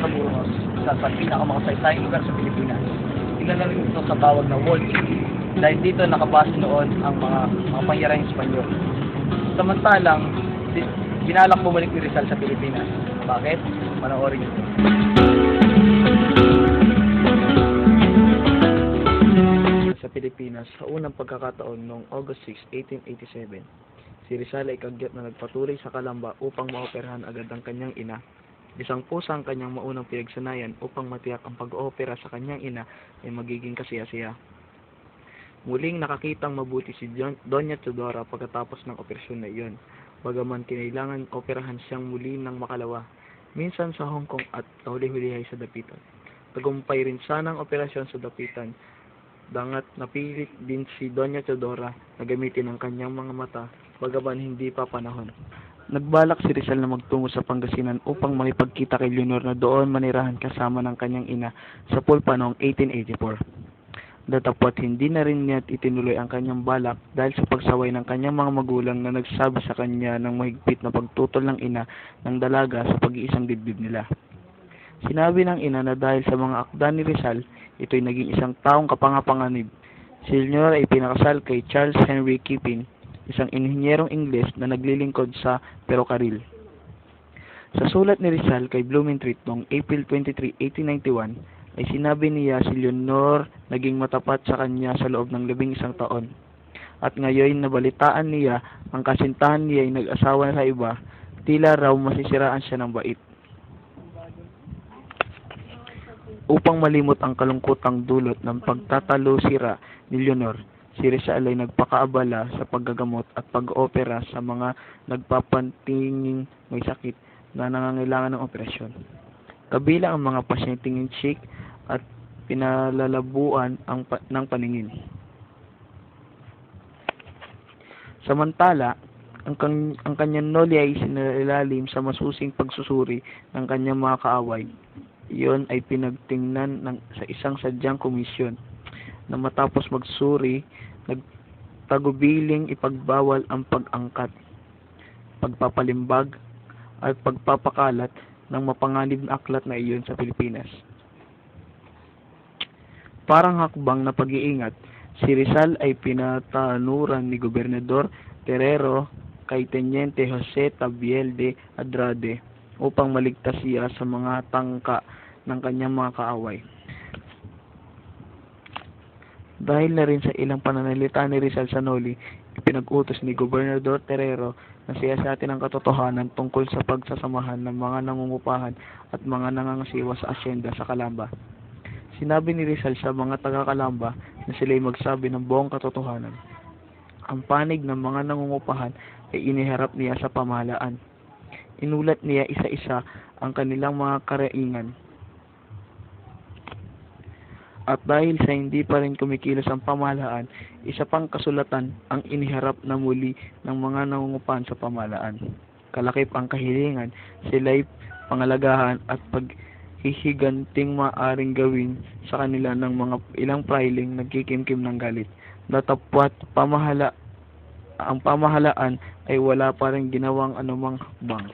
Intramuros, isa sa pinakamakasaytayang lugar sa Pilipinas. Kilala rin ito sa tawag na Wall City dahil dito nakabase noon ang mga pangyarahing Espanyol. Samantalang, binalak bumalik ni Rizal sa Pilipinas. Bakit? Panoorin ito. Sa Pilipinas, sa unang pagkakataon noong August 6, 1887, si Rizal ay kagyat na nagpatuloy sa Calamba upang maoperahan agad ang kanyang ina. Isang pusa ang kanyang maunang pinagsanayan upang matiyak ang pag-oopera sa kanyang ina ay magiging kasiyasiya. Muling nakakitang mabuti si Doña Teodora pagkatapos ng operasyon na iyon, bagaman kinailangan operahan siyang muli ng makalawa, minsan sa Hong Kong at kahuli-hulihay sa Dapitan. Tagumpay rin sana ang operasyon sa Dapitan, dangat napilit din si Doña Teodora na gamitin ang kanyang mga mata, bagaman hindi pa panahon. Nagbalak si Rizal na magtungo sa Pangasinan upang makipagkita kay Leonor na doon manirahan kasama ng kanyang ina sa Pulpa noong 1884. Datapwat hindi na rin niya itinuloy ang kanyang balak dahil sa pagsaway ng kanyang mga magulang na nagsabi sa kanya ng mahigpit na pagtutol ng ina ng dalaga sa pag-iisang dibdib nila. Sinabi ng ina na dahil sa mga akda ni Rizal, ito'y naging isang taong kapangapanganib. Si Leonor ay pinakasal kay Charles Henry Kipping, isang inhinyerong Ingles na naglilingkod sa Perocarril. Sa sulat ni Rizal kay Blumentritt noong April 23, 1891, ay sinabi niya si Leonor naging matapat sa kanya sa loob ng 11 taon. At ngayon nabalitaan niya ang kasintahan niya ay nag-asawa sa iba, tila raw masisiraan siya ng bait. Upang malimot ang kalungkutang dulot ng pagtatalo-sira ni Leonor, si Rizal ay nagpakaabala sa paggagamot at pag-opera sa mga nagpapantinging may sakit na nangangailangan ng operasyon. Kabilang ang mga pasyenteng sick at pinalalabuan ng paningin. Samantala, ang kanyang noli ay sinailalim sa masusing pagsusuri ng kanyang mga kaaway. Iyon ay pinagtingnan sa isang sadyang komisyon na matapos magsuri, nagtagubiling ipagbawal ang pag-angkat, pagpapalimbag, at pagpapakalat ng mapanganib na aklat na iyon sa Pilipinas. Parang hakbang na pag-iingat, si Rizal ay pinatanuran ni Gobernador Terrero kay Teniente Jose Tabiel de Andrade upang maligtas siya sa mga tangka ng kanyang mga kaaway. Dahil na rin sa ilang pananalita ni Rizal sa Noli, ipinag-utos ni Gobernador Terrero na siyasatin ang katotohanan tungkol sa pagsasamahan ng mga nangungupahan at mga nangangasiwa sa asyenda sa Calamba. Sinabi ni Rizal sa mga taga-Calamba na sila'y magsabi ng buong katotohanan. Ang panig ng mga nangungupahan ay iniharap niya sa pamahalaan. Inulat niya isa-isa ang kanilang mga karaingan. At dahil sa hindi pa rin kumikilos ang pamahalaan, isa pang kasulatan ang iniharap na muli ng mga nangungupahan sa pamahalaan. Kalakip ang kahilingan, sila'y pangalagahan at paghihiganting maaring gawin sa kanila ng mga ilang prailing nagkikimkim ng galit. Datapwat ang pamahalaan ay wala pa rin ginawang anumang hakbang.